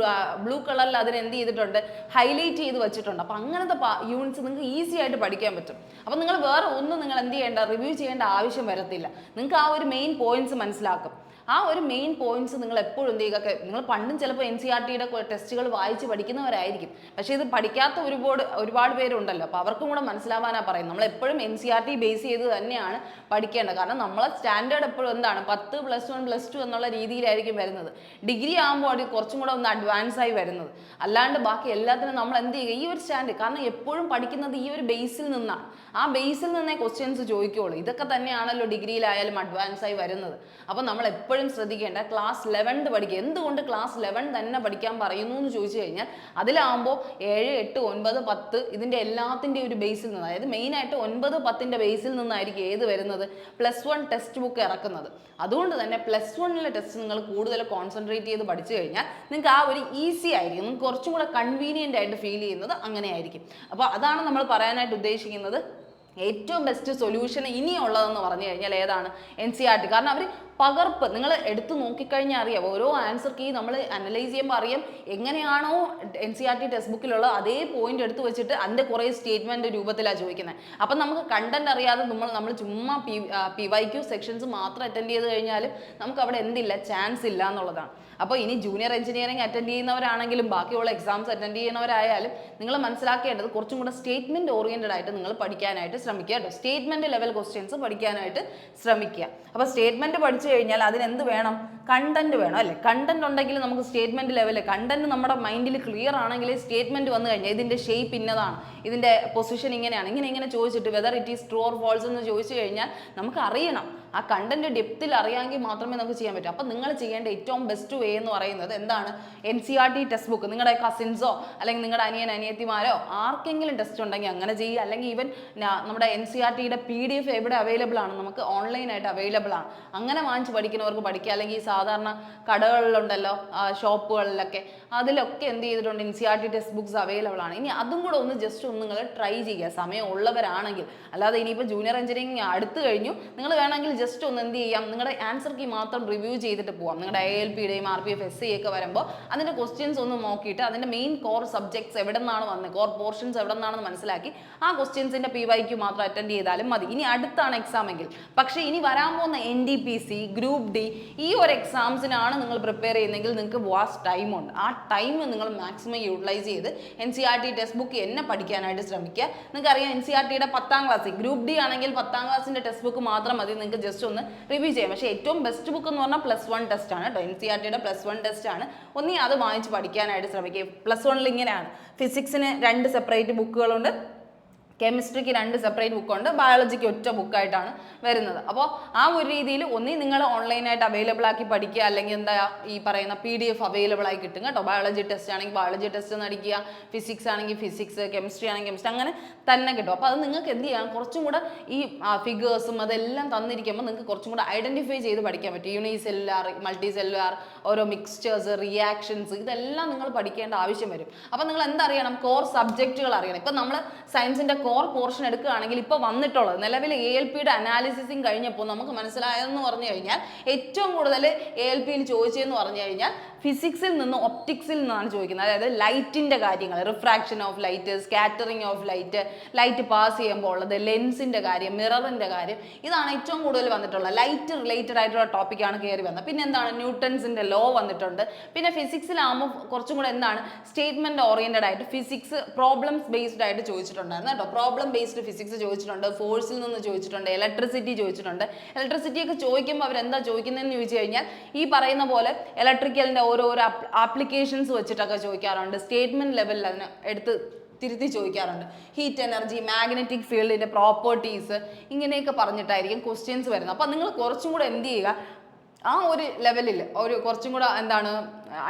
ബ്ലൂ കളറിൽ അതിന് എന്ത് ചെയ്തിട്ടുണ്ട്, ഹൈലൈറ്റ് ചെയ്ത് വെച്ചിട്ടുണ്ട്. അപ്പോൾ അങ്ങനത്തെ യൂണിറ്റ്സ് നിങ്ങൾക്ക് ഈസി ആയിട്ട് പഠിക്കാൻ പറ്റും. അപ്പോൾ നിങ്ങൾ വേറെ ഒന്നും നിങ്ങൾ എന്ത് ചെയ്യേണ്ട, റിവ്യൂ ചെയ്യേണ്ട ആവശ്യം വരത്തില്ല. നിങ്ങൾക്ക് ആ ഒരു മെയിൻ പോയിന്റ്സ് മനസ്സിലാക്കും. ആ ഒരു മെയിൻ പോയിന്റ്സ് നിങ്ങൾ എപ്പോഴും എന്ത് ചെയ്യുക, നിങ്ങൾ പണ്ടും ചിലപ്പോൾ NCERT-യുടെ ടെസ്റ്റുകൾ വായിച്ച് പഠിക്കുന്നവരായിരിക്കും, പക്ഷേ ഇത് പഠിക്കാത്ത ഒരുപാട് പേരുണ്ടല്ലോ. അപ്പോൾ അവർക്കും കൂടെ മനസ്സിലാവാനാണ് പറയുന്നത്. നമ്മൾ എപ്പോഴും NCERT ബേസ് ചെയ്ത് തന്നെയാണ് പഠിക്കേണ്ടത്. കാരണം നമ്മളെ സ്റ്റാൻഡേർഡ് എപ്പോഴും എന്താണ്, 10 +1 +2 എന്നുള്ള രീതിയിലായിരിക്കും വരുന്നത്. ഡിഗ്രി ആകുമ്പോൾ അത് കുറച്ചും കൂടെ ഒന്ന് അഡ്വാൻസ് ആയി വരുന്നത്. അല്ലാണ്ട് ബാക്കി എല്ലാത്തിനും നമ്മൾ എന്ത് ചെയ്യുക, ഈ ഒരു സ്റ്റാൻഡ്, കാരണം എപ്പോഴും പഠിക്കുന്നത് ഈ ഒരു ബേസിൽ നിന്നാണ്. ആ ബേസിൽ നിന്നേ ക്വസ്റ്റ്യൻസ് ചോദിക്കുകയുള്ളൂ. ഇതൊക്കെ തന്നെയാണല്ലോ ഡിഗ്രിയിലായാലും അഡ്വാൻസ് ആയി വരുന്നത്. അപ്പോൾ നമ്മൾ എപ്പോഴും ശ്രദ്ധിക്കേണ്ട ക്ലാസ് 11th പഠിക്കുക. എന്തുകൊണ്ട് ക്ലാസ് 11 തന്നെ പഠിക്കാൻ പറയുന്നു എന്ന് ചോദിച്ചു കഴിഞ്ഞാൽ, അതിലാകുമ്പോൾ 7, 8, 9, 10 ഇതിൻ്റെ എല്ലാത്തിൻ്റെ ഒരു ബേസിൽ നിന്ന്, അതായത് മെയിനായിട്ട് 9, 10ൻ്റെ ബേസിൽ നിന്നായിരിക്കും ഏത് വരുന്നത്, +1 ടെക്സ്റ്റ് ബുക്ക് ഇറക്കുന്നത്. അതുകൊണ്ട് തന്നെ +1-ലെ ടെസ്റ്റ് നിങ്ങൾ കൂടുതൽ കോൺസെൻട്രേറ്റ് ചെയ്ത് പഠിച്ചു കഴിഞ്ഞാൽ നിങ്ങൾക്ക് ആ ഒരു ഈസി ആയിരിക്കും, നിങ്ങൾക്ക് കുറച്ചും കൂടെ കൺവീനിയൻ്റ് ആയിട്ട് ഫീൽ ചെയ്യുന്നത് അങ്ങനെയായിരിക്കും. അപ്പോൾ അതാണ് നമ്മൾ പറയാനായിട്ട് ഉദ്ദേശിക്കുന്നത്. ഏറ്റവും ബെസ്റ്റ് സൊല്യൂഷൻ ഇനിയുള്ളതെന്ന് പറഞ്ഞു കഴിഞ്ഞാൽ ഏതാണ്, NCERT. കാരണം അവർ പകർപ്പ് നിങ്ങൾ എടുത്ത് നോക്കിക്കഴിഞ്ഞാൽ അറിയാം, ഓരോ ആൻസർ കീ നമ്മൾ അനലൈസ് ചെയ്യുമ്പോൾ അറിയാം എങ്ങനെയാണോ NCERT ടെക്സ്റ്റ് ബുക്കിലുള്ള അതേ പോയിന്റ് എടുത്ത് വെച്ചിട്ട് അതിൻ്റെ കുറേ സ്റ്റേറ്റ്മെൻറ്റ് രൂപത്തിലാണ് ചോദിക്കുന്നത്. അപ്പം നമുക്ക് കണ്ടന്റ് അറിയാതെ നമ്മൾ ചുമ്മാ PYQ സെക്ഷൻസ് മാത്രം അറ്റൻഡ് ചെയ്ത് കഴിഞ്ഞാൽ നമുക്ക് അവിടെ എന്തില്ല, ചാൻസ് ഇല്ല എന്നുള്ളതാണ്. അപ്പോൾ ഇനി ജൂനിയർ എഞ്ചിനീയറിംഗ് അറ്റൻഡ് ചെയ്യുന്നവരാണെങ്കിലും ബാക്കിയുള്ള എക്സാംസ് അറ്റൻഡ് ചെയ്യുന്നവരായാലും നിങ്ങൾ മനസ്സിലാക്കേണ്ടത് കുറച്ചും കൂടെ സ്റ്റേറ്റ്മെൻറ്റ് ഓറിയൻറ്റഡ് ആയിട്ട് നിങ്ങൾ പഠിക്കാനായിട്ട് ശ്രമിക്കുക കേട്ടോ. സ്റ്റേറ്റ്മെൻറ്റ് ലെവൽ ക്വസ്റ്റ്യൻസ് പഠിക്കാനായിട്ട് ശ്രമിക്കുക. അപ്പോൾ സ്റ്റേറ്റ്മെൻറ്റ് പഠിച്ചു കഴിഞ്ഞാൽ അതിനെന്ത് വേണം, കണ്ടന്റ് വേണം അല്ലേ. കണ്ടന്റ് ഉണ്ടെങ്കിൽ നമുക്ക് സ്റ്റേറ്റ്മെൻറ്റ് ലെവൽ, കണ്ടന്റ് നമ്മുടെ മൈൻഡിൽ ക്ലിയർ ആണെങ്കിൽ സ്റ്റേറ്റ്മെൻറ്റ് വന്നു കഴിഞ്ഞാൽ ഇതിൻ്റെ ഷേപ്പ് ഇന്നതാണ്, ഇതിൻ്റെ പൊസിഷൻ ഇങ്ങനെയാണ്, ഇങ്ങനെ ചോദിച്ചിട്ട് whether it is true or false എന്ന് ചോദിച്ചു കഴിഞ്ഞാൽ നമുക്ക് അറിയണം. ആ കണ്ടന്റ് ഡെപ്തിൽ അറിയാമെങ്കിൽ മാത്രമേ നമുക്ക് ചെയ്യാൻ പറ്റൂ. അപ്പം നിങ്ങൾ ചെയ്യേണ്ട ഏറ്റവും ബെസ്റ്റ് വേ എന്ന് പറയുന്നത് എന്താണ്, NCERT ടെക്സ്റ്റ് ബുക്ക് നിങ്ങളുടെ കസിൻസോ അല്ലെങ്കിൽ നിങ്ങളുടെ അനിയത്തിമാരോ ആർക്കെങ്കിലും ടെസ്റ്റ് ഉണ്ടെങ്കിൽ അങ്ങനെ ചെയ്യുക. അല്ലെങ്കിൽ ഈവൻ നമ്മുടെ NCERT-യുടെ PDF എവിടെ അവൈലബിൾ ആണ്, നമുക്ക് ഓൺലൈനായിട്ട് അവൈലബിൾ ആണ്. അങ്ങനെ വാങ്ങിച്ച് പഠിക്കുന്നവർക്ക് പഠിക്കുക. അല്ലെങ്കിൽ സാധാരണ കടകളിലുണ്ടല്ലോ, ഷോപ്പുകളിലൊക്കെ, അതിലൊക്കെ എന്ത് ചെയ്തിട്ടുണ്ട്, NCERT ടെക്സ്റ്റ് ബുക്സ് അവൈലബിൾ ആണ്. ഇനി അതും കൂടെ ഒന്ന് ജസ്റ്റ് ഒന്ന് നിങ്ങൾ ട്രൈ ചെയ്യുക, സമയം ഉള്ളവരാണെങ്കിൽ. അല്ലാതെ ഇനിയിപ്പോൾ ജൂനിയർ എഞ്ചിനീയറിംഗ് അടുത്ത് കഴിഞ്ഞു, നിങ്ങൾ വേണമെങ്കിൽ ജസ്റ്റ് ഒന്ന് എന്ത് ചെയ്യാം, നിങ്ങളുടെ ആൻസർ കീ മാത്രം റിവ്യൂ ചെയ്തിട്ട് പോവാം. നിങ്ങളുടെ ALP-യുടെയും RPF SI ഒക്കെ വരുമ്പോൾ അതിൻ്റെ ക്വസ്റ്റ്യൻസ് ഒന്ന് നോക്കിയിട്ട് അതിൻ്റെ മെയിൻ കോർ സബ്ജക്ട്സ് എവിടെ നിന്നാണ് വന്നത്, കോർ പോർഷൻസ് എവിടെ നിന്നാണെന്ന് മനസ്സിലാക്കി ആ ക്വസ്റ്റ്യൻസിൻ്റെ PYQ മാത്രം അറ്റൻഡ് ചെയ്താലും മതി. ഇനി അടുത്താണ് എക്സാം എങ്കിൽ. പക്ഷേ ഇനി വരാൻ പോകുന്ന NDPC, ഗ്രൂപ്പ് D ഈ ഒരു എക്സാംസിനാണ് നിങ്ങൾ പ്രിപ്പയർ ചെയ്യുന്നതെങ്കിൽ നിങ്ങൾക്ക് വാസ്റ്റ് ടൈമുണ്ട്. ആ ടൈം നിങ്ങൾ മാക്സിമം യൂട്ടിലൈസ് ചെയ്ത് NCERT ടെക്സ്റ്റ് ബുക്ക് എന്നെ പഠിക്കാനായിട്ട് ശ്രമിക്കുക. നിങ്ങൾക്കറിയാം NCERT-യുടെ 10ാം ക്ലാസ്, ഗ്രൂപ്പ് D ആണെങ്കിൽ 10ാം ക്ലാസ്സിൻ്റെ ടെക്സ്റ്റ് ബുക്ക് മാത്രം മതി നിങ്ങൾക്ക് ജസ്റ്റ് ഒന്ന് റിവ്യൂ ചെയ്യാം. പക്ഷേ ഏറ്റവും ബെസ്റ്റ് ബുക്ക് എന്ന് പറഞ്ഞാൽ +1 ടെസ്റ്റ് ആണ് കേട്ടോ. NCERT-യുടെ +1 ടെസ്റ്റ് ആണ്. ഒന്നീ അത് വാങ്ങിച്ച് പഠിക്കാനായിട്ട് ശ്രമിക്കുക. +1-ൽ ഇങ്ങനെയാണ്, ഫിസിക്സിന് 2 സെപ്പറേറ്റ് ബുക്കുകളുണ്ട്, കെമിസ്ട്രിക്ക് 2 സെപ്പറേറ്റ് ബുക്കുണ്ട്, ബയോളജിക്ക് ഒറ്റ ബുക്കായിട്ടാണ് വരുന്നത്. അപ്പോൾ ആ ഒരു രീതിയിൽ ഒന്നീ നിങ്ങൾ ഓൺലൈനായിട്ട് അവൈലബിൾ ആക്കി പഠിക്കുക, അല്ലെങ്കിൽ എന്താ ഈ പറയുന്ന PDF അവൈലബിൾ ആയി കിട്ടും കേട്ടോ. ബയോളജി ടെസ്റ്റ് ആണെങ്കിൽ ബയോളജി ടെസ്റ്റ് നടിക്കുക, ഫിസിക്സ് ആണെങ്കിൽ ഫിസിക്സ്, കെമിസ്ട്രി ആണെങ്കിൽ കെമിസ്ട്രി, അങ്ങനെ തന്നെ കിട്ടും. അപ്പോൾ അത് നിങ്ങൾക്ക് എന്ത് ചെയ്യാം, കുറച്ചും കൂടെ ഈ ഫിഗേഴ്സും അതെല്ലാം തന്നിരിക്കുമ്പോൾ നിങ്ങൾക്ക് കുറച്ചും കൂടെ ഐഡൻറ്റിഫൈ ചെയ്ത് പഠിക്കാൻ പറ്റും. യൂണിസെല്ലുലാർ, മൾട്ടി സെല്ലുലാർ, ഓരോ മിക്സ്ചേഴ്സ്, റിയാക്ഷൻസ്, ഇതെല്ലാം നിങ്ങൾ പഠിക്കേണ്ട ആവശ്യം വരും. അപ്പോൾ നിങ്ങൾ എന്തറിയണം, കോർ സബ്ജക്റ്റുകൾ അറിയണം. ഇപ്പം നമ്മൾ സയൻസിൻ്റെ കോർ പോർഷൻ എടുക്കുകയാണെങ്കിൽ ഇപ്പോൾ വന്നിട്ടുള്ളത് നിലവിൽ ALP-യുടെ അനാലിസിസും കഴിഞ്ഞപ്പോൾ നമുക്ക് മനസ്സിലായതെന്ന് പറഞ്ഞു കഴിഞ്ഞാൽ ഏറ്റവും കൂടുതൽ ALP-യിൽ ചോദിച്ചതെന്ന് പറഞ്ഞു കഴിഞ്ഞാൽ ഫിസിക്സിൽ നിന്ന് ഒപ്റ്റിക്സിൽ നിന്നാണ് ചോദിക്കുന്നത്. അതായത് ലൈറ്റിൻ്റെ കാര്യങ്ങൾ, refraction of light, scattering of light, light pass ചെയ്യുമ്പോൾ ഉള്ളത്, ലെൻസിൻ്റെ കാര്യം, മിററിൻ്റെ കാര്യം, ഇതാണ് ഏറ്റവും കൂടുതൽ വന്നിട്ടുള്ളത്. ലൈറ്റ് റിലേറ്റഡ് ആയിട്ടുള്ള ടോപ്പിക്കാണ് കയറി വന്നത്. പിന്നെ എന്താണ്, ന്യൂട്ടൺസിൻ്റെ ലോ വന്നിട്ടുണ്ട്. പിന്നെ ഫിസിക്സിലാകുമ്പോൾ കുറച്ചും കൂടെ എന്താണ്, സ്റ്റേറ്റ്മെൻറ്റ് ഓറിയൻറ്റഡ് ആയിട്ട് ഫിസിക്സ് പ്രോബ്ലംസ് ബേസ്ഡ് ആയിട്ട് ചോദിച്ചിട്ടുണ്ടായിരുന്നു കേട്ടോ. പ്രോബ്ലം ബേസ്ഡ് ഫിസിക്സ് ചോദിച്ചിട്ടുണ്ട്, ഫോഴ്സിൽ നിന്ന് ചോദിച്ചിട്ടുണ്ട്, ഇലക്ട്രിസിറ്റി ചോദിച്ചിട്ടുണ്ട്. ഇലക്ട്രിസിറ്റിയൊക്കെ ചോദിക്കുമ്പോൾ അവരെന്താ ചോദിക്കുന്നതെന്ന് ചോദിച്ചു കഴിഞ്ഞാൽ ഈ പറയുന്ന പോലെ ഇലക്ട്രിക്കലിൻ്റെ ഓരോരോ ആപ്ലിക്കേഷൻസ് വെച്ചിട്ടൊക്കെ ചോദിക്കാറുണ്ട്. സ്റ്റേറ്റ്മെൻറ്റ് ലെവലിൽ അതിന് എടുത്ത് തിരുത്തി ചോദിക്കാറുണ്ട്. ഹീറ്റ് എനർജി, മാഗ്നറ്റിക് ഫീൽഡിൻ്റെ പ്രോപ്പർട്ടീസ്, ഇങ്ങനെയൊക്കെ പറഞ്ഞിട്ടായിരിക്കും ക്വസ്റ്റ്യൻസ് വരുന്നത്. അപ്പോൾ നിങ്ങൾ കുറച്ചും കൂടെ എന്ത് ചെയ്യുക, ആ ഒരു ലെവലിൽ ഒരു കുറച്ചും കൂടെ എന്താണ്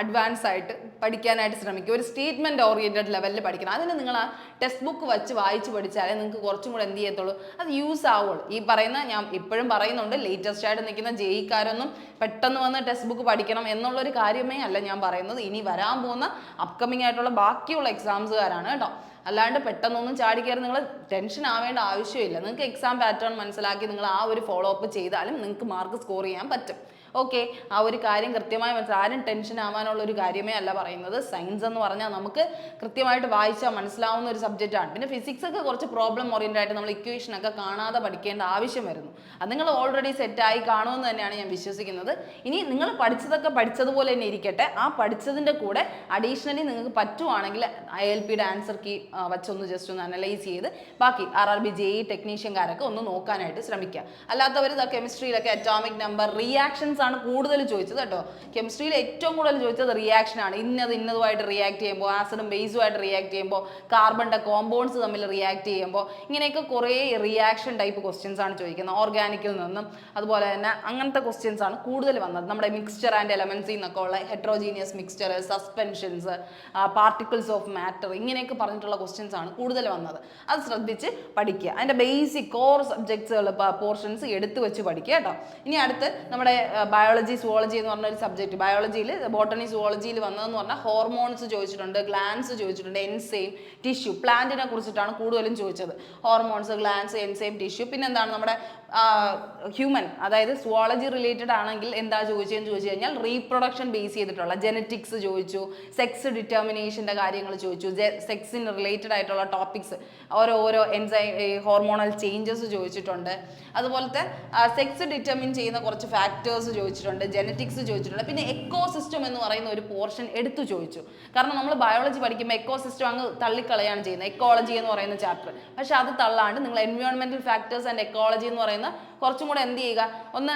അഡ്വാൻസ് ആയിട്ട് പഠിക്കാനായിട്ട് ശ്രമിക്കുക. ഒരു സ്റ്റേറ്റ്മെന്റ് ഓറിയന്റഡ് ലെവലിൽ പഠിക്കണം. അതിന് നിങ്ങൾ ആ ടെക്സ്റ്റ് ബുക്ക് വെച്ച് വായിച്ച് പഠിച്ചാലേ നിങ്ങൾക്ക് കുറച്ചും കൂടെ എന്ത് ചെയ്യത്തുള്ളൂ, അത് യൂസ് ആവുള്ളൂ. ഈ പറയുന്ന ഞാൻ ഇപ്പോഴും പറയുന്നുണ്ട്, ലേറ്റസ്റ്റ് ആയിട്ട് നിൽക്കുന്ന ജെഇക്കാരൊന്നും പെട്ടെന്ന് വന്ന് ടെക്സ്റ്റ് ബുക്ക് പഠിക്കണം എന്നുള്ളൊരു കാര്യമേ അല്ല ഞാൻ പറയുന്നത്. ഇനി വരാൻ പോകുന്ന അപ്കമിങ് ആയിട്ടുള്ള ബാക്കിയുള്ള എക്സാംസുകാരാണ് കേട്ടോ. അല്ലാണ്ട് പെട്ടെന്നൊന്നും ചാടിക്കയറി നിങ്ങൾ ടെൻഷൻ ആവേണ്ട ആവശ്യമില്ല. നിങ്ങൾക്ക് എക്സാം പാറ്റേൺ മനസ്സിലാക്കി നിങ്ങൾ ആ ഒരു ഫോളോ അപ്പ് ചെയ്താലും നിങ്ങൾക്ക് മാർക്ക് സ്കോർ ചെയ്യാൻ പറ്റും. ഓക്കെ, ആ ഒരു കാര്യം കൃത്യമായി മനസ്സിലായി. ആരും ടെൻഷൻ ആവാനുള്ള ഒരു കാര്യമേ അല്ല പറയുന്നത്. സയൻസ് എന്ന് പറഞ്ഞാൽ നമുക്ക് കൃത്യമായിട്ട് വായിച്ചാൽ മനസ്സിലാവുന്ന ഒരു സബ്ജക്റ്റാണ്. പിന്നെ ഫിസിക്സ് ഒക്കെ കുറച്ച് പ്രോബ്ലം ഓറിയൻറ്റഡ് ആയിട്ട് നമ്മൾ ഇക്വേഷൻ ഒക്കെ കാണാതെ പഠിക്കേണ്ട ആവശ്യം വരുന്നു. അത് നിങ്ങൾ ഓൾറെഡി സെറ്റായി കാണുമെന്ന് തന്നെയാണ് ഞാൻ വിശ്വസിക്കുന്നത്. ഇനി നിങ്ങൾ പഠിച്ചതൊക്കെ പഠിച്ചതുപോലെ തന്നെ ഇരിക്കട്ടെ. ആ പഠിച്ചതിൻ്റെ കൂടെ അഡീഷണലി നിങ്ങൾക്ക് പറ്റുവാണെങ്കിൽ ILP ആൻസർ കീ വച്ചൊന്ന് ജസ്റ്റ് ഒന്ന് അനലൈസ് ചെയ്ത് ബാക്കി RRB JEE ടെക്നീഷ്യൻകാരൊക്കെ ഒന്ന് നോക്കാനായിട്ട് ശ്രമിക്കുക. അല്ലാത്തവർ കെമിസ്ട്രിയിലൊക്കെ അറ്റോമിക് നമ്പർ റിയാക്ഷൻസ് ആണ് കൂടുതൽ ചോദിച്ചത് കേട്ടോ. കെമിസ്ട്രിയിൽ ഏറ്റവും കൂടുതൽ ചോദിച്ചത് റിയാക്ഷൻ ആണ്. ഇന്നതുമായിട്ട് റിയാക്ട് ചെയ്യുമ്പോൾ, ആസിഡും ബേസുമായിട്ട് റിയാക്ട് ചെയ്യുമ്പോൾ, കാർബണിന്റെ കോമ്പൗണ്ട്സ് തമ്മിൽ റിയാക്ട് ചെയ്യുമ്പോൾ, ഇങ്ങനെയൊക്കെ കുറേ റിയാക്ഷൻ ടൈപ്പ് ക്വസ്റ്റ്യൻസ് ആണ് ചോദിക്കുന്നത്. ഓർഗാനിക്കിൽ നിന്നും അതുപോലെ തന്നെ അങ്ങനത്തെ ക്വസ്റ്റ്യൻസ് ആണ് കൂടുതൽ വന്നത്. നമ്മുടെ മിക്സ്ചർ ആൻഡ് എലമെന്റ്സിൽ നിന്നൊക്കെ ഉള്ള heterogeneous mixture, suspensions, particles of matter, ഇങ്ങനെയൊക്കെ പറഞ്ഞിട്ടുള്ള ക്വസ്റ്റ്യൻസ് ആണ് കൂടുതൽ വന്നത്. അത് ശ്രദ്ധിച്ച് പഠിക്കുക. അതിന്റെ ബേസിക് കോർ സബ്ജക്ട്സുകൾ പോർഷൻസ് എടുത്തു വെച്ച് പഠിക്കുക കേട്ടോ. ഇനി അടുത്ത് നമ്മുടെ ബയോളജി സുവോളജി എന്ന് പറഞ്ഞ ഒരു സബ്ജക്ട്, ബയോളജിയിൽ ബോട്ടണി സുവോളജിയിൽ വന്നതെന്ന് പറഞ്ഞാൽ ഹോർമോൺസ് ചോദിച്ചിട്ടുണ്ട്, ഗ്ലാൻസ് ചോദിച്ചിട്ടുണ്ട്, എൻസൈം, ടിഷ്യൂ. പ്ലാന്റിനെ കുറിച്ചിട്ടാണ് കൂടുതലും ചോദിച്ചത്. Hormones, glands, enzyme, tissue. പിന്നെ എന്താണ് നമ്മുടെ ഹ്യൂമൻ, അതായത് സുവോളജി റിലേറ്റഡ് ആണെങ്കിൽ എന്താ ചോദിച്ചതെന്ന് ചോദിച്ചു കഴിഞ്ഞാൽ റീപ്രൊഡക്ഷൻ ബേസ് ചെയ്തിട്ടുള്ള ജെനറ്റിക്സ് ചോദിച്ചു, സെക്സ് ഡിറ്റർമിനേഷൻ്റെ കാര്യങ്ങൾ ചോദിച്ചു, സെക്സിന് റിലേറ്റഡ് ആയിട്ടുള്ള ടോപ്പിക്സ്, ഓരോ എൻസൈം ഹോർമോണൽ ചേഞ്ചസ് ചോദിച്ചിട്ടുണ്ട്. അതുപോലത്തെ സെക്സ് ഡിറ്റർമിൻ ചെയ്യുന്ന കുറച്ച് ഫാക്ടേഴ്സ് ചോദിച്ചിട്ടുണ്ട്, ജെനറ്റിക്സ് ചോദിച്ചിട്ടുണ്ട്. പിന്നെ എക്കോസിസ്റ്റം എന്ന് പറയുന്ന ഒരു പോർഷൻ എടുത്തു ചോദിച്ചു. കാരണം നമ്മൾ ബയോളജി പഠിക്കുമ്പോൾ എക്കോസിസ്റ്റം അങ്ങ് തള്ളിക്കളയാണ് ചെയ്യുന്നത്, എക്കോളജി എന്ന് പറയുന്ന ചാപ്റ്റർ. പക്ഷെ അത് തള്ളാണ്ട് നിങ്ങൾ എൻവയോൺമെന്റൽ ഫാക്ടേഴ്സ് ആൻഡ് എക്കോളജി എന്ന് പറയുന്ന കുറച്ചും കൂടെ എന്ത് ചെയ്യുക, ഒന്ന്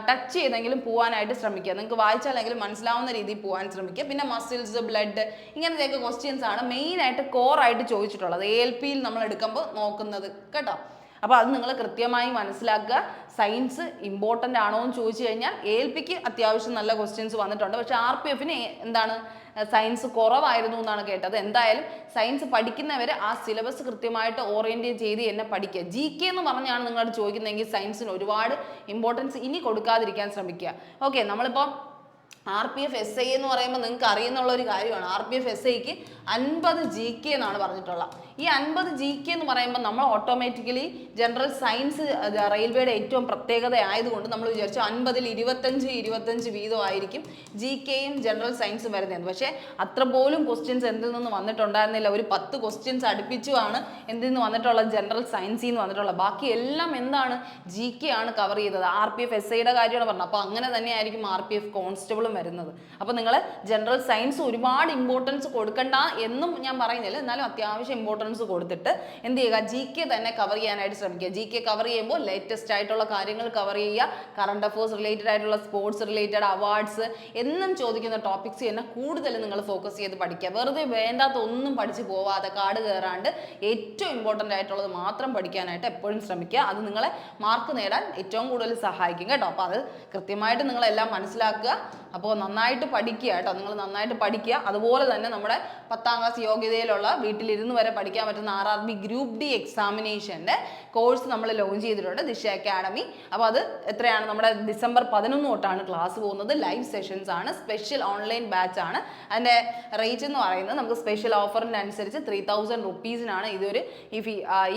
ടച്ച് ചെയ്തെങ്കിലും പോകാനായിട്ട് ശ്രമിക്കുക. നിങ്ങൾക്ക് വായിച്ചാലെങ്കിലും മനസ്സിലാവുന്ന രീതിയിൽ പോകാൻ ശ്രമിക്കുക. പിന്നെ മസിൽസ്, ബ്ലഡ്, ഇങ്ങനത്തെയൊക്കെ ക്വസ്റ്റ്യൻസ് ആണ് മെയിനായിട്ട് കോറായിട്ട് ചോദിച്ചിട്ടുള്ളത് ALPയിൽ നമ്മൾ എടുക്കുമ്പോൾ നോക്കുന്നത് കേട്ടോ. അപ്പോൾ അത് നിങ്ങൾ കൃത്യമായി മനസ്സിലാക്കുക. സയൻസ് ഇമ്പോർട്ടൻ്റ് ആണോ എന്ന് ചോദിച്ചു കഴിഞ്ഞാൽ ALPക്ക് അത്യാവശ്യം നല്ല ക്വസ്റ്റ്യൻസ് വന്നിട്ടുണ്ട്. പക്ഷെ RPFന് എന്താണ് സയൻസ് കുറവായിരുന്നു എന്നാണ് കേട്ടത്. എന്തായാലും സയൻസ് പഠിക്കുന്നവർ ആ സിലബസ് കൃത്യമായിട്ട് ഓറിയൻറ്റ് ചെയ്ത് തന്നെ പഠിക്കുക. GK എന്ന് പറഞ്ഞാണ് നിങ്ങളോട് ചോദിക്കുന്നതെങ്കിൽ സയൻസിന് ഒരുപാട് ഇമ്പോർട്ടൻസ് ഇനി കൊടുക്കാതിരിക്കാൻ ശ്രമിക്കുക. ഓക്കെ, നമ്മളിപ്പോൾ RPF SI എന്ന് പറയുമ്പോൾ നിങ്ങൾക്ക് അറിയുന്നുള്ള ഒരു കാര്യമാണ്. RPF SIക്ക് 50 GK എന്നാണ് പറഞ്ഞിട്ടുള്ളത്. ഈ 50 GK എന്ന് പറയുമ്പോൾ നമ്മൾ ഓട്ടോമാറ്റിക്കലി ജനറൽ സയൻസ് റെയിൽവേയുടെ ഏറ്റവും പ്രത്യേകത ആയതുകൊണ്ട് നമ്മൾ വിചാരിച്ചു 50-ൽ 25 വീതമായിരിക്കും GKയും ജനറൽ സയൻസും വരുന്നത്. പക്ഷേ അത്ര പോലും ക്വസ്റ്റ്യൻസ് എന്തിൽ നിന്ന് വന്നിട്ടുണ്ടായിരുന്നില്ല. ഒരു 10 ക്വസ്റ്റ്യൻസ് അടുപ്പിച്ചുമാണ് എന്തിൽ നിന്ന് വന്നിട്ടുള്ളത്, ജനറൽ സയൻസിൽ നിന്ന് വന്നിട്ടുള്ളത്. ബാക്കി എല്ലാം എന്താണ്, GK ആണ് കവർ ചെയ്തത്. RPF SIയുടെ കാര്യമാണ് പറഞ്ഞത്. അപ്പോൾ അങ്ങനെ തന്നെയായിരിക്കും RPF കോൺസ്റ്റബിളും വരുന്നത്. അപ്പോൾ നിങ്ങൾ ജനറൽ സയൻസ് ഒരുപാട് ഇമ്പോർട്ടൻസ് കൊടുക്കണ്ട എന്നും ഞാൻ പറയുന്നില്ല, എന്നാലും അത്യാവശ്യം ഇമ്പോർട്ടൻസ് കൊടുത്തിട്ട് എന്ത് ചെയ്യുക, GK തന്നെ കവർ ചെയ്യാനായിട്ട് ശ്രമിക്കുക. GK കവർ ചെയ്യുമ്പോൾ ലേറ്റസ്റ്റ് ആയിട്ടുള്ള കാര്യങ്ങൾ കവർ ചെയ്യുക. കറണ്ട് അഫയേഴ്സ് റിലേറ്റഡ് ആയിട്ടുള്ള, സ്പോർട്സ് റിലേറ്റഡ്, അവാർഡ്സ് എന്നും ചോദിക്കുന്ന ടോപ്പിക്സ് തന്നെ കൂടുതൽ നിങ്ങൾ ഫോക്കസ് ചെയ്ത് പഠിക്കുക. വെറുതെ വേണ്ടാത്ത ഒന്നും പഠിച്ച് പോവാതെ കാട് കയറാണ്ട് ഏറ്റവും ഇമ്പോർട്ടൻ്റ് ആയിട്ടുള്ളത് മാത്രം പഠിക്കാനായിട്ട് എപ്പോഴും ശ്രമിക്കുക. അത് നിങ്ങളെ മാർക്ക് നേടാൻ ഏറ്റവും കൂടുതൽ സഹായിക്കും കേട്ടോ. അപ്പോൾ അത് കൃത്യമായിട്ട് നിങ്ങളെല്ലാം മനസ്സിലാക്കുക. അപ്പോൾ നന്നായിട്ട് പഠിക്കുക കേട്ടോ. നിങ്ങൾ നന്നായിട്ട് പഠിക്കുക. അതുപോലെ തന്നെ നമ്മുടെ 10ാം ക്ലാസ് യോഗ്യതയിലുള്ള വീട്ടിലിരുന്ന് വരെ പഠിക്കാൻ പറ്റുന്ന RRB ഗ്രൂപ്പ് D എക്സാമിനേഷൻ്റെ കോഴ്സ് നമ്മൾ ലോഞ്ച് ചെയ്തിട്ടുണ്ട്, ദിശ അക്കാഡമി. അപ്പോൾ അത് എത്രയാണ്, നമ്മുടെ ഡിസംബർ 11 തൊട്ടാണ് ക്ലാസ് പോകുന്നത്. ലൈവ് സെഷൻസ് ആണ്, സ്പെഷ്യൽ ഓൺലൈൻ ബാച്ച് ആണ്. അതിൻ്റെ റേറ്റ് എന്ന് പറയുന്നത് നമുക്ക് സ്പെഷ്യൽ ഓഫറിൻ്റെ അനുസരിച്ച് 3000 റുപ്പീസിനാണ്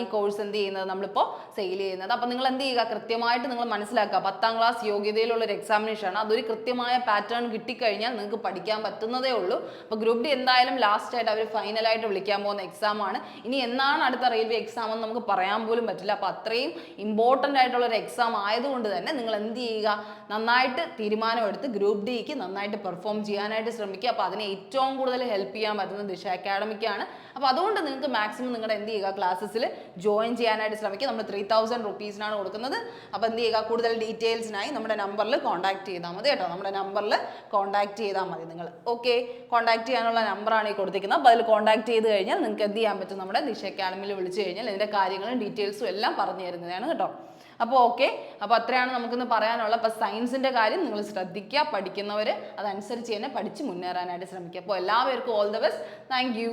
ഈ കോഴ്സ് എന്ത് ചെയ്യുന്നത്, നമ്മളിപ്പോൾ സെയിൽ ചെയ്യുന്നത്. അപ്പോൾ നിങ്ങൾ എന്ത് ചെയ്യുക, കൃത്യമായിട്ട് നിങ്ങൾ മനസ്സിലാക്കുക. 10ാം ക്ലാസ് യോഗ്യതയിലുള്ള ഒരു എക്സാമിനേഷൻ ആണ്. അതൊരു കൃത്യമായ പാറ്റേൺ കിട്ടിക്കഴിഞ്ഞാൽ നിങ്ങൾക്ക് പഠിക്കാൻ പറ്റുന്നതേ ഉള്ളൂ. അപ്പോൾ ഗ്രൂപ്പ് D എന്തായാലും ലാസ്റ്റ് ആയിട്ട് അവർ ഫൈനലായിട്ട് വിളിക്കാൻ പോകുന്ന എക്സാം ആണ്. ഇനി എന്നാണ് അടുത്ത റെയിൽവേ എക്സാം എന്ന് നമുക്ക് പറയാൻ പോലും പറ്റില്ല. അപ്പോൾ അത്രയും ഇമ്പോർട്ടൻ്റ് ആയിട്ടുള്ള ഒരു എക്സാം ആയതുകൊണ്ട് തന്നെ നിങ്ങൾ എന്ത് ചെയ്യുക, നന്നായിട്ട് തീരുമാനമെടുത്ത് ഗ്രൂപ്പ് Dക്ക് നന്നായിട്ട് പെർഫോം ചെയ്യാനായിട്ട് ശ്രമിക്കുക. അപ്പോൾ അതിനെ ഏറ്റവും കൂടുതൽ ഹെൽപ്പ് ചെയ്യാൻ പറ്റുന്നത് ദിശ അക്കാഡമിക്കാണ്. അപ്പോൾ അതുകൊണ്ട് നിങ്ങൾക്ക് മാക്സിമം നിങ്ങളുടെ എന്ത് ചെയ്യുക, ക്ലാസ്സസിൽ ജോയിൻ ചെയ്യാനായിട്ട് ശ്രമിക്കുക. നമ്മൾ 3000 റുപ്പീസിനാണ് കൊടുക്കുന്നത്. അപ്പോൾ എന്ത് ചെയ്യുക, കൂടുതൽ ഡീറ്റെയിൽസിനായി നമ്മുടെ നമ്പറിൽ കോൺടാക്ട് ചെയ്താൽ മതി കേട്ടോ. നമ്മുടെ നമ്പറിൽ കോൺടാക്ട് ചെയ്താൽ മതി നിങ്ങൾ. ഓക്കെ, കോൺടാക്ട് ചെയ്യാനുള്ള നമ്പറാണ് ഈ കൊടുത്തിരിക്കുന്നത്. അപ്പോൾ അതിൽ കോൺടാക്ട് ചെയ്ത് കഴിഞ്ഞാൽ നിങ്ങൾക്ക് എന്ത് ചെയ്യാൻ പറ്റും, നമ്മുടെ ദിശ അക്കാഡമിയിൽ വിളിച്ചു കഴിഞ്ഞാൽ ഇതിൻ്റെ കാര്യങ്ങളും ഡീറ്റെയിൽസും എല്ലാം പറഞ്ഞു തരുന്നതാണ് കേട്ടോ. അപ്പോൾ ഓക്കെ, അപ്പോൾ അത്രയാണ് നമുക്കിന്ന് പറയാനുള്ളത്. അപ്പോൾ സയൻസിൻ്റെ കാര്യം നിങ്ങൾ ശ്രദ്ധിക്കുക, പഠിക്കുന്നവർ അതനുസരിച്ച് തന്നെ പഠിച്ച് മുന്നേറാനായിട്ട് ശ്രമിക്കുക. അപ്പോൾ എല്ലാവർക്കും all the best. Thank you.